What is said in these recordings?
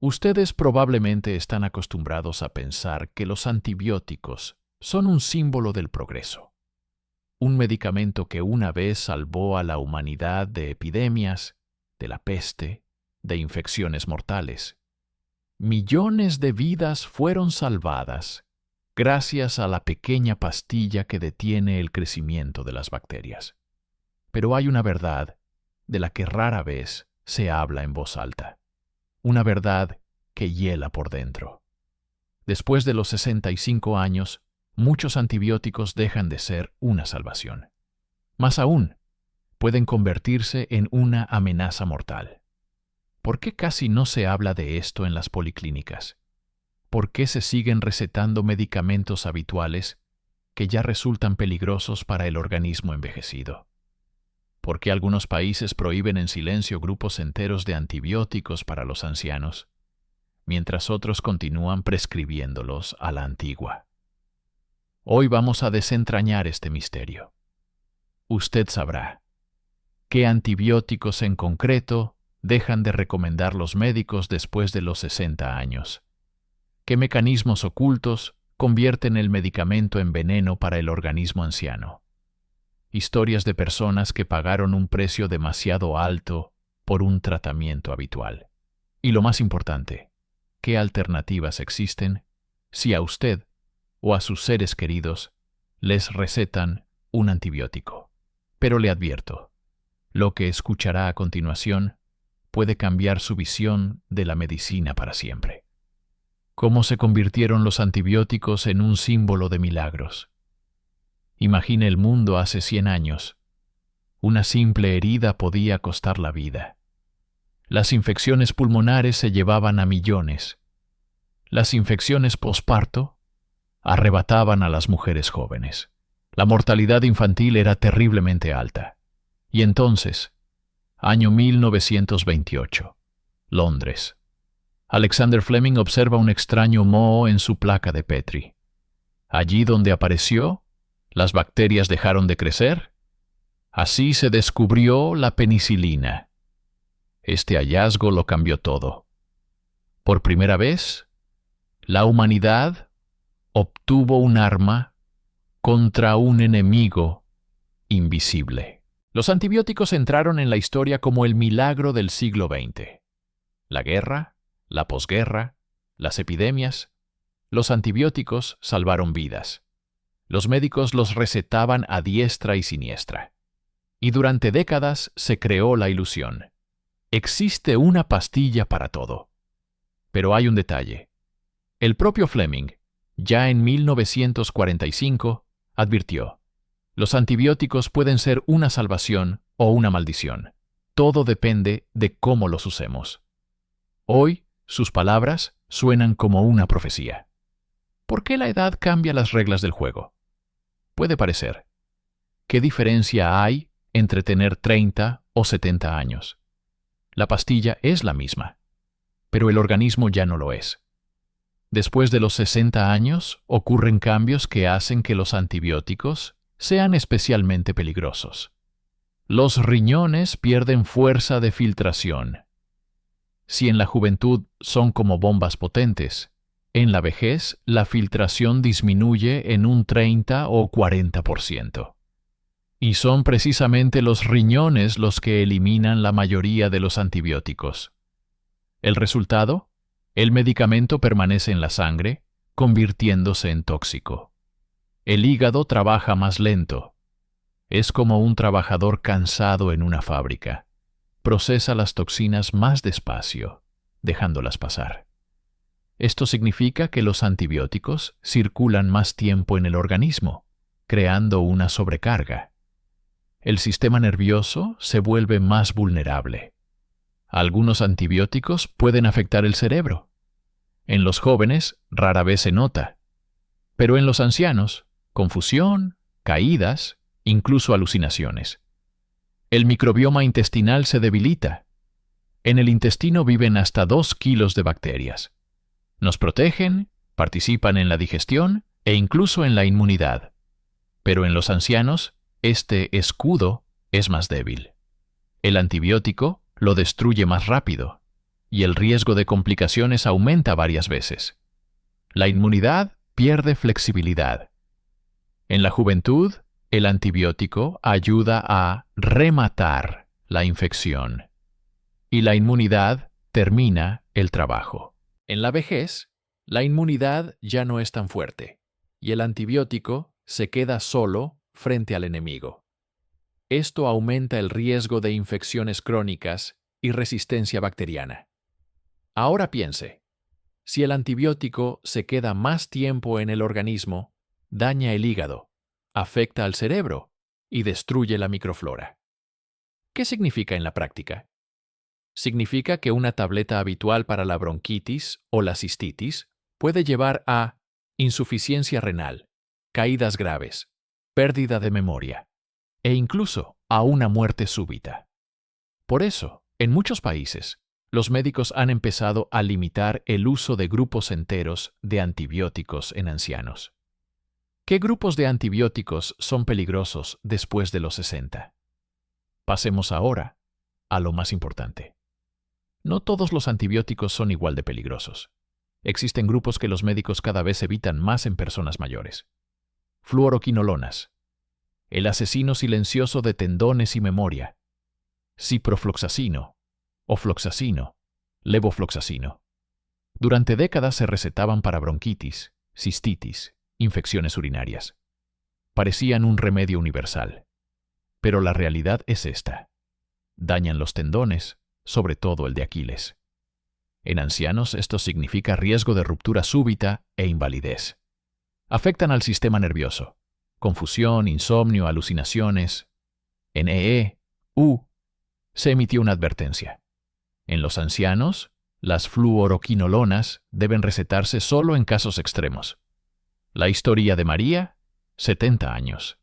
Ustedes probablemente están acostumbrados a pensar que los antibióticos son un símbolo del progreso, un medicamento que una vez salvó a la humanidad de epidemias, de la peste, de infecciones mortales. Millones de vidas fueron salvadas gracias a la pequeña pastilla que detiene el crecimiento de las bacterias. Pero hay una verdad de la que rara vez se habla en voz alta. Una verdad que hiela por dentro. Después de los 65 años, muchos antibióticos dejan de ser una salvación. Más aún, pueden convertirse en una amenaza mortal. ¿Por qué casi no se habla de esto en las policlínicas? ¿Por qué se siguen recetando medicamentos habituales que ya resultan peligrosos para el organismo envejecido? ¿Por qué algunos países prohíben en silencio grupos enteros de antibióticos para los ancianos, mientras otros continúan prescribiéndolos a la antigua? Hoy vamos a desentrañar este misterio. Usted sabrá qué antibióticos en concreto dejan de recomendar los médicos después de los 60 años. ¿Qué mecanismos ocultos convierten el medicamento en veneno para el organismo anciano? Historias de personas que pagaron un precio demasiado alto por un tratamiento habitual. Y lo más importante, ¿qué alternativas existen si a usted o a sus seres queridos les recetan un antibiótico? Pero le advierto, lo que escuchará a continuación puede cambiar su visión de la medicina para siempre. ¿Cómo se convirtieron los antibióticos en un símbolo de milagros? Imagine el mundo hace 100 años. Una simple herida podía costar la vida. Las infecciones pulmonares se llevaban a millones. Las infecciones posparto arrebataban a las mujeres jóvenes. La mortalidad infantil era terriblemente alta. Y entonces, año 1928, Londres. Alexander Fleming observa un extraño moho en su placa de Petri. Allí donde apareció, ¿las bacterias dejaron de crecer? Así se descubrió la penicilina. Este hallazgo lo cambió todo. Por primera vez, la humanidad obtuvo un arma contra un enemigo invisible. Los antibióticos entraron en la historia como el milagro del siglo XX. La guerra, la posguerra, las epidemias, los antibióticos salvaron vidas. Los médicos los recetaban a diestra y siniestra. Y durante décadas se creó la ilusión. Existe una pastilla para todo. Pero hay un detalle. El propio Fleming, ya en 1945, advirtió: los antibióticos pueden ser una salvación o una maldición. Todo depende de cómo los usemos. Hoy, sus palabras suenan como una profecía. ¿Por qué la edad cambia las reglas del juego? Puede parecer. ¿Qué diferencia hay entre tener 30 o 70 años? La pastilla es la misma, pero el organismo ya no lo es. Después de los 60 años, ocurren cambios que hacen que los antibióticos sean especialmente peligrosos. Los riñones pierden fuerza de filtración. Si en la juventud son como bombas potentes, en la vejez la filtración disminuye en un 30 o 40%. Y son precisamente los riñones los que eliminan la mayoría de los antibióticos. ¿El resultado? El medicamento permanece en la sangre, convirtiéndose en tóxico. El hígado trabaja más lento. Es como un trabajador cansado en una fábrica. Procesa las toxinas más despacio, dejándolas pasar. Esto significa que los antibióticos circulan más tiempo en el organismo, creando una sobrecarga. El sistema nervioso se vuelve más vulnerable. Algunos antibióticos pueden afectar el cerebro. En los jóvenes rara vez se nota, pero en los ancianos, confusión, caídas, incluso alucinaciones. El microbioma intestinal se debilita. En el intestino viven hasta 2 kilos de bacterias. Nos protegen, participan en la digestión e incluso en la inmunidad. Pero en los ancianos, este escudo es más débil. El antibiótico lo destruye más rápido. y el riesgo de complicaciones aumenta varias veces. La inmunidad pierde flexibilidad. En la juventud, el antibiótico ayuda a rematar la infección y la inmunidad termina el trabajo. En la vejez, la inmunidad ya no es tan fuerte y el antibiótico se queda solo frente al enemigo. Esto aumenta el riesgo de infecciones crónicas y resistencia bacteriana. Ahora piense, si el antibiótico se queda más tiempo en el organismo, daña el hígado, afecta al cerebro y destruye la microflora. ¿Qué significa en la práctica? Significa que una tableta habitual para la bronquitis o la cistitis puede llevar a insuficiencia renal, caídas graves, pérdida de memoria e incluso a una muerte súbita. Por eso, en muchos países, los médicos han empezado a limitar el uso de grupos enteros de antibióticos en ancianos. ¿Qué grupos de antibióticos son peligrosos después de los 60? Pasemos ahora a lo más importante. No todos los antibióticos son igual de peligrosos. Existen grupos que los médicos cada vez evitan más en personas mayores. Fluoroquinolonas, el asesino silencioso de tendones y memoria. Ciprofloxacino, ofloxacino, levofloxacino. Durante décadas se recetaban para bronquitis, cistitis, infecciones urinarias. Parecían un remedio universal. Pero la realidad es esta. Dañan los tendones, sobre todo el de Aquiles. En ancianos esto significa riesgo de ruptura súbita e invalidez. Afectan al sistema nervioso. Confusión, insomnio, alucinaciones. En EE-U se emitió una advertencia. En los ancianos, las fluoroquinolonas deben recetarse solo en casos extremos. La historia de María, 70 años.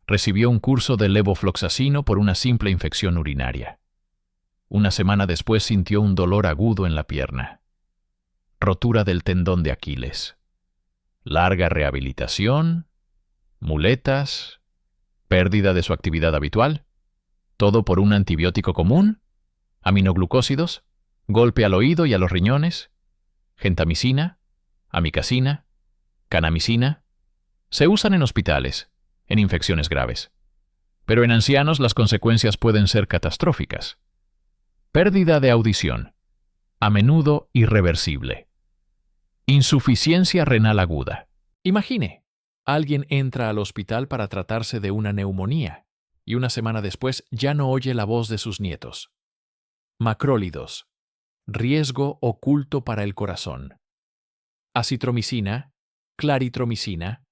Recibió un curso de levofloxacino por una simple infección urinaria. Una semana después sintió un dolor agudo en la pierna. Rotura del tendón de Aquiles. Larga rehabilitación, muletas, pérdida de su actividad habitual. ¿Todo por un antibiótico común? ¿Aminoglucósidos? ¿Golpe al oído y a los riñones? ¿Gentamicina? ¿Amicacina? ¿Canamicina? Se usan en hospitales, en infecciones graves. Pero en ancianos las consecuencias pueden ser catastróficas. Pérdida de audición, a menudo irreversible. Insuficiencia renal aguda. Imagine, alguien entra al hospital para tratarse de una neumonía y una semana después ya no oye la voz de sus nietos. Macrólidos, riesgo oculto para el corazón. Acitromicina, claritromicina.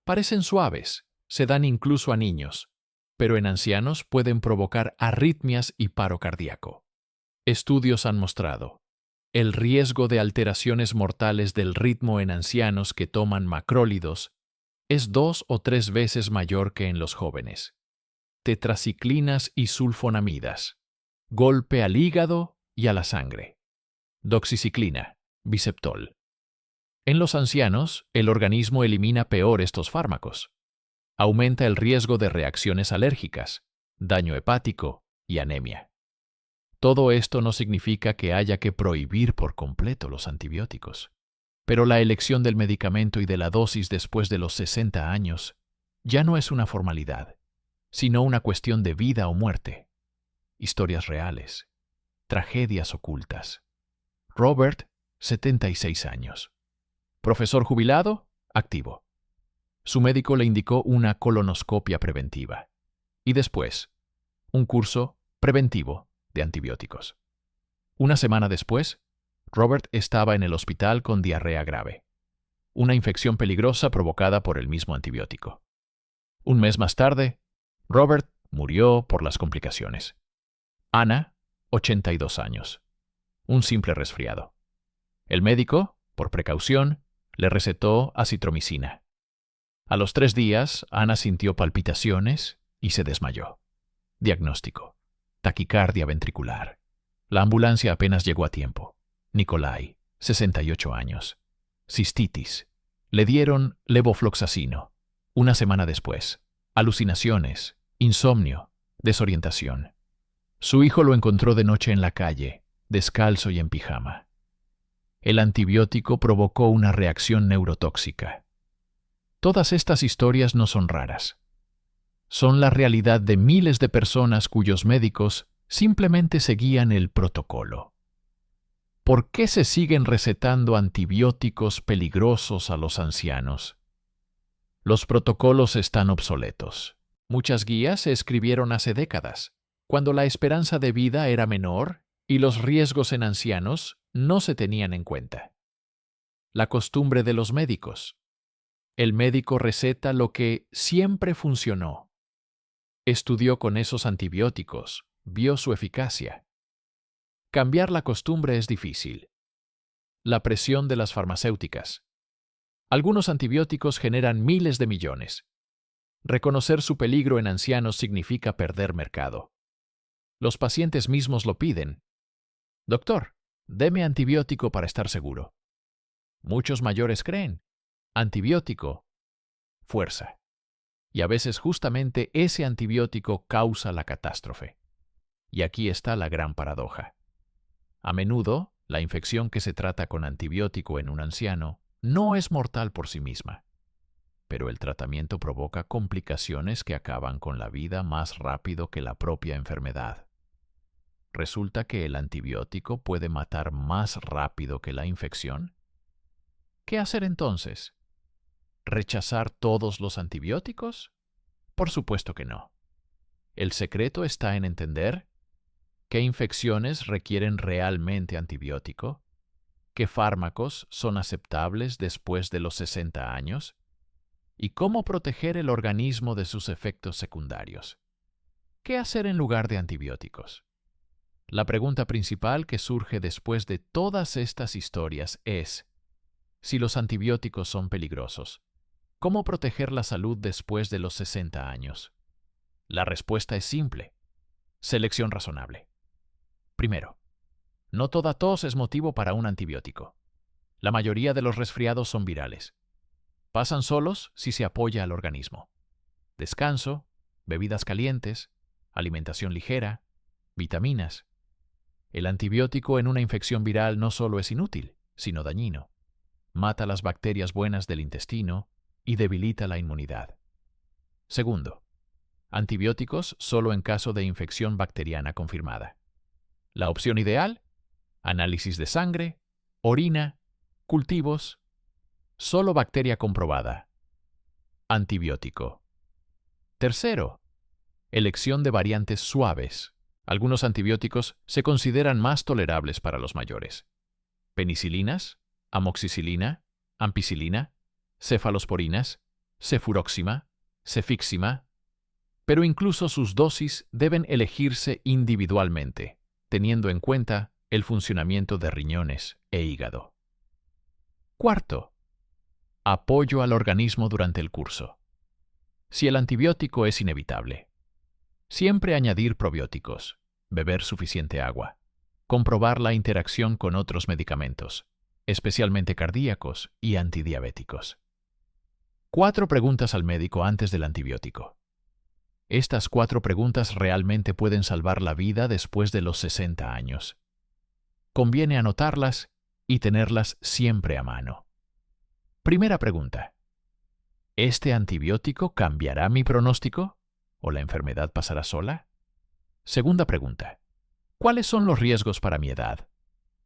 Parecen suaves, se dan incluso a niños, pero en ancianos pueden provocar arritmias y paro cardíaco. Estudios han mostrado el riesgo de alteraciones mortales del ritmo en ancianos que toman macrólidos es 2 o 3 veces mayor que en los jóvenes. Tetraciclinas y sulfonamidas. Golpe al hígado y a la sangre. Doxiciclina, Biceptol. En los ancianos, el organismo elimina peor estos fármacos. Aumenta el riesgo de reacciones alérgicas, daño hepático y anemia. Todo esto no significa que haya que prohibir por completo los antibióticos, pero la elección del medicamento y de la dosis después de los 60 años ya no es una formalidad, sino una cuestión de vida o muerte. Historias reales, tragedias ocultas. Robert, 76 años. Profesor jubilado, activo. Su médico le indicó una colonoscopia preventiva y después un curso preventivo de antibióticos. Una semana después, Robert estaba en el hospital con diarrea grave, una infección peligrosa provocada por el mismo antibiótico. Un mes más tarde, Robert murió por las complicaciones. Ana, 82 años. Un simple resfriado. El médico, por precaución, le recetó acitromicina. A los 3 días, Ana sintió palpitaciones y se desmayó. Diagnóstico: taquicardia ventricular. La ambulancia apenas llegó a tiempo. Nikolai, 68 años. Cistitis. Le dieron levofloxacino. Una semana después, alucinaciones, insomnio, desorientación. Su hijo lo encontró de noche en la calle, descalzo y en pijama. El antibiótico provocó una reacción neurotóxica. Todas estas historias no son raras. Son la realidad de miles de personas cuyos médicos simplemente seguían el protocolo. ¿Por qué se siguen recetando antibióticos peligrosos a los ancianos? Los protocolos están obsoletos. Muchas guías se escribieron hace décadas, cuando la esperanza de vida era menor y los riesgos en ancianos no se tenían en cuenta. La costumbre de los médicos. El médico receta lo que siempre funcionó. Estudió con esos antibióticos, vio su eficacia. Cambiar la costumbre es difícil. La presión de las farmacéuticas. Algunos antibióticos generan miles de millones. Reconocer su peligro en ancianos significa perder mercado. Los pacientes mismos lo piden. Doctor, deme antibiótico para estar seguro. Muchos mayores creen. Antibiótico. Fuerza. Y a veces justamente ese antibiótico causa la catástrofe. Y aquí está la gran paradoja. A menudo, la infección que se trata con antibiótico en un anciano no es mortal por sí misma, pero el tratamiento provoca complicaciones que acaban con la vida más rápido que la propia enfermedad. ¿Resulta que el antibiótico puede matar más rápido que la infección? ¿Qué hacer entonces? ¿Rechazar todos los antibióticos? Por supuesto que no. El secreto está en entender qué infecciones requieren realmente antibiótico, qué fármacos son aceptables después de los 60 años y cómo proteger el organismo de sus efectos secundarios. ¿Qué hacer en lugar de antibióticos? La pregunta principal que surge después de todas estas historias es: si los antibióticos son peligrosos, ¿cómo proteger la salud después de los 60 años? La respuesta es simple: selección razonable. Primero, no toda tos es motivo para un antibiótico. La mayoría de los resfriados son virales. Pasan solos si se apoya al organismo. Descanso, bebidas calientes, alimentación ligera, vitaminas. El antibiótico en una infección viral no solo es inútil, sino dañino. Mata las bacterias buenas del intestino y debilita la inmunidad. Segundo, antibióticos solo en caso de infección bacteriana confirmada. La opción ideal: análisis de sangre, orina, cultivos, solo bacteria comprobada. Antibiótico. Tercero, elección de variantes suaves. Algunos antibióticos se consideran más tolerables para los mayores. Penicilinas, amoxicilina, ampicilina, cefalosporinas, cefuroxima, cefixima, pero incluso sus dosis deben elegirse individualmente, teniendo en cuenta el funcionamiento de riñones e hígado. Cuarto, apoyo al organismo durante el curso. Si el antibiótico es inevitable, siempre añadir probióticos, beber suficiente agua, comprobar la interacción con otros medicamentos, especialmente cardíacos y antidiabéticos. 4 preguntas al médico antes del antibiótico. Estas 4 preguntas realmente pueden salvar la vida después de los 60 años. Conviene anotarlas y tenerlas siempre a mano. Primera pregunta: ¿este antibiótico cambiará mi pronóstico o la enfermedad pasará sola? Segunda pregunta: ¿cuáles son los riesgos para mi edad?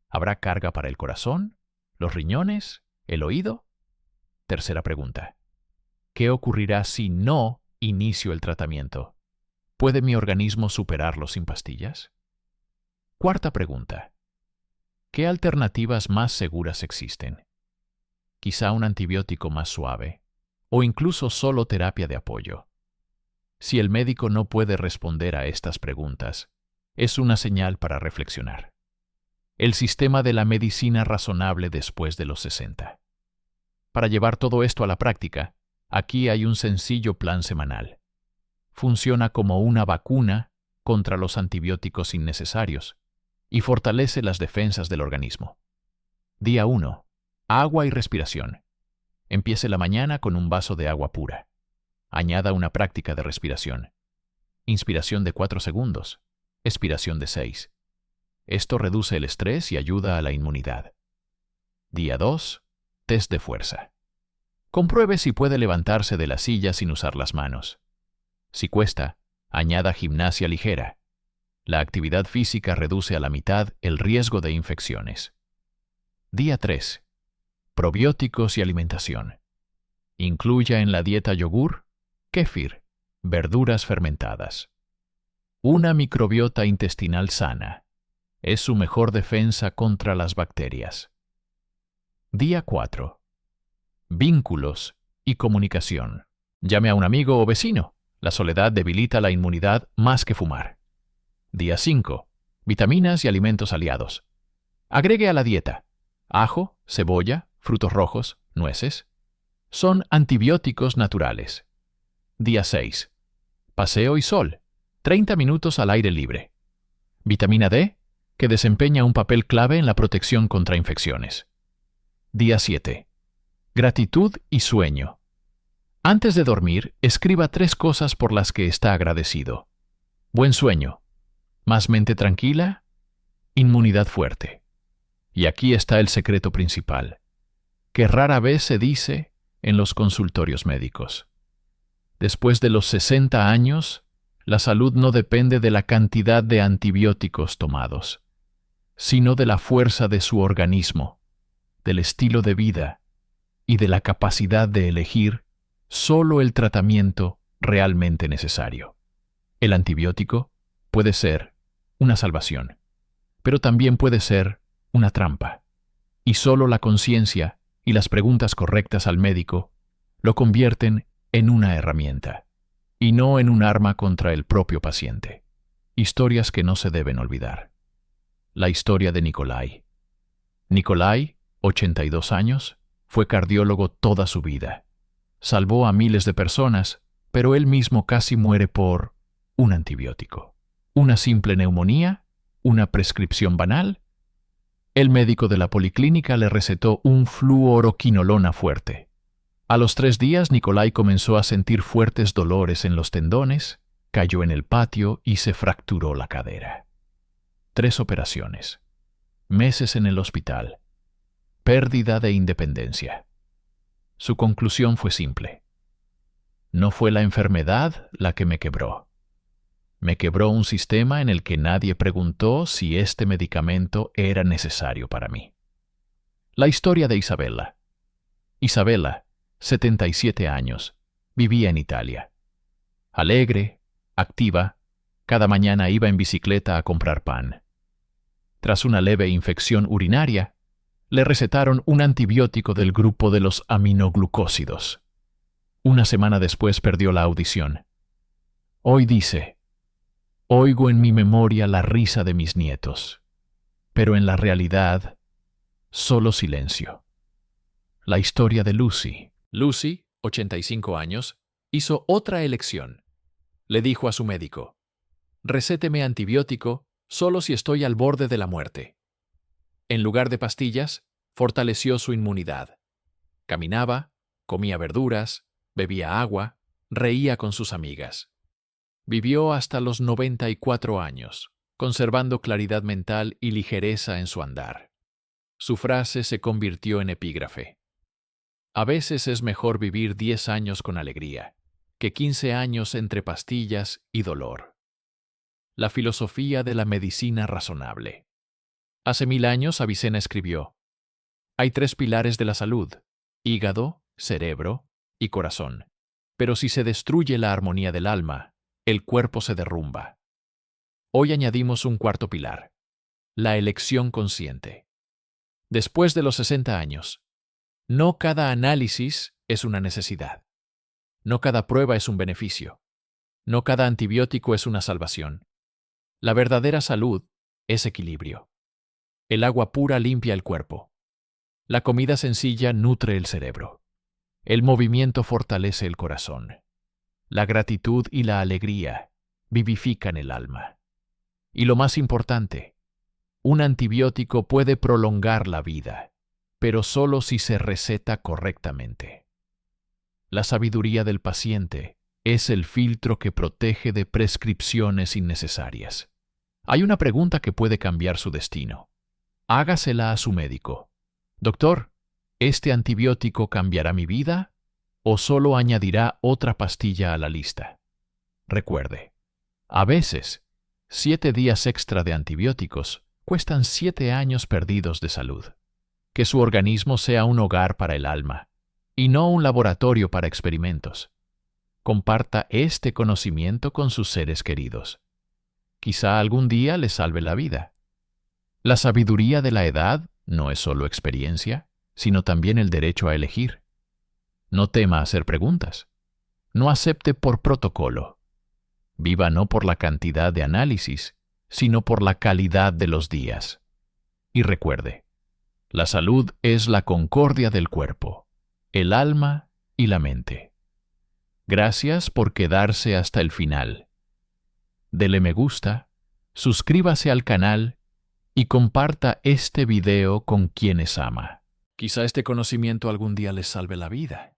¿Habrá carga para el corazón, los riñones, el oído? Tercera pregunta: ¿qué ocurrirá si no inicio el tratamiento? ¿Puede mi organismo superarlo sin pastillas? Cuarta pregunta: ¿qué alternativas más seguras existen? Quizá un antibiótico más suave, o incluso solo terapia de apoyo. Si el médico no puede responder a estas preguntas, es una señal para reflexionar. El sistema de la medicina razonable después de los 60. Para llevar todo esto a la práctica, aquí hay un sencillo plan semanal. Funciona como una vacuna contra los antibióticos innecesarios y fortalece las defensas del organismo. Día 1. Agua y respiración. Empiece la mañana con un vaso de agua pura. Añada una práctica de respiración. Inspiración de 4 segundos. Expiración de 6. Esto reduce el estrés y ayuda a la inmunidad. Día 2. Test de fuerza. Compruebe si puede levantarse de la silla sin usar las manos. Si cuesta, añada gimnasia ligera. La actividad física reduce a la mitad el riesgo de infecciones. Día 3. Probióticos y alimentación. Incluya en la dieta yogur, kéfir, verduras fermentadas. Una microbiota intestinal sana es su mejor defensa contra las bacterias. Día 4. Vínculos y comunicación. Llame a un amigo o vecino. La soledad debilita la inmunidad más que fumar. Día 5. Vitaminas y alimentos aliados. Agregue a la dieta ajo, cebolla, frutos rojos, nueces. Son antibióticos naturales. Día 6. Paseo y sol. 30 minutos al aire libre. Vitamina D, que desempeña un papel clave en la protección contra infecciones. Día 7. Gratitud y sueño. Antes de dormir, escriba 3 cosas por las que está agradecido. Buen sueño, más mente tranquila, inmunidad fuerte. Y aquí está el secreto principal, que rara vez se dice en los consultorios médicos. Después de los 60 años, la salud no depende de la cantidad de antibióticos tomados, sino de la fuerza de su organismo, del estilo de vida y de la capacidad de elegir solo el tratamiento realmente necesario. El antibiótico puede ser una salvación, pero también puede ser una trampa, y solo la conciencia y las preguntas correctas al médico lo convierten en una herramienta, y no en un arma contra el propio paciente. Historias que no se deben olvidar. La historia de Nikolai. Nikolai, 82 años, fue cardiólogo toda su vida. Salvó a miles de personas, pero él mismo casi muere por un antibiótico. Una simple neumonía, una prescripción banal. El médico de la policlínica le recetó un fluoroquinolona fuerte. A los 3 días, Nikolai comenzó a sentir fuertes dolores en los tendones, cayó en el patio y se fracturó la cadera. 3 operaciones. Meses en el hospital. Pérdida de independencia. Su conclusión fue simple. No fue la enfermedad la que me quebró. Me quebró un sistema en el que nadie preguntó si este medicamento era necesario para mí. La historia de Isabella. Isabella, 77 años, vivía en Italia. Alegre, activa, cada mañana iba en bicicleta a comprar pan. Tras una leve infección urinaria, le recetaron un antibiótico del grupo de los aminoglucósidos. Una semana después perdió la audición. Hoy dice, oigo en mi memoria la risa de mis nietos, pero en la realidad, solo silencio. La historia de Lucy. Lucy, 85 años, hizo otra elección. Le dijo a su médico, recéteme antibiótico solo si estoy al borde de la muerte. En lugar de pastillas, fortaleció su inmunidad. Caminaba, comía verduras, bebía agua, reía con sus amigas. Vivió hasta los 94 años, conservando claridad mental y ligereza en su andar. Su frase se convirtió en epígrafe. A veces es mejor vivir 10 años con alegría que 15 años entre pastillas y dolor. La filosofía de la medicina razonable. Hace 1000 años Avicena escribió, hay 3 pilares de la salud, hígado, cerebro y corazón. Pero si se destruye la armonía del alma, el cuerpo se derrumba. Hoy añadimos un 4º pilar, la elección consciente. Después de los 60 años, no cada análisis es una necesidad. No cada prueba es un beneficio. No cada antibiótico es una salvación. La verdadera salud es equilibrio. El agua pura limpia el cuerpo. La comida sencilla nutre el cerebro. El movimiento fortalece el corazón. La gratitud y la alegría vivifican el alma. Y lo más importante, un antibiótico puede prolongar la vida, pero solo si se receta correctamente. La sabiduría del paciente es el filtro que protege de prescripciones innecesarias. Hay una pregunta que puede cambiar su destino. Hágasela a su médico. Doctor, ¿este antibiótico cambiará mi vida o solo añadirá otra pastilla a la lista? Recuerde, a veces, 7 días extra de antibióticos cuestan 7 años perdidos de salud. Que su organismo sea un hogar para el alma y no un laboratorio para experimentos. Comparta este conocimiento con sus seres queridos. Quizá algún día le salve la vida. La sabiduría de la edad no es solo experiencia, sino también el derecho a elegir. No tema hacer preguntas. No acepte por protocolo. Viva no por la cantidad de análisis, sino por la calidad de los días. Y recuerde, la salud es la concordia del cuerpo, el alma y la mente. Gracias por quedarse hasta el final. Dele me gusta, suscríbase al canal y comparta este video con quienes ama. Quizá este conocimiento algún día les salve la vida.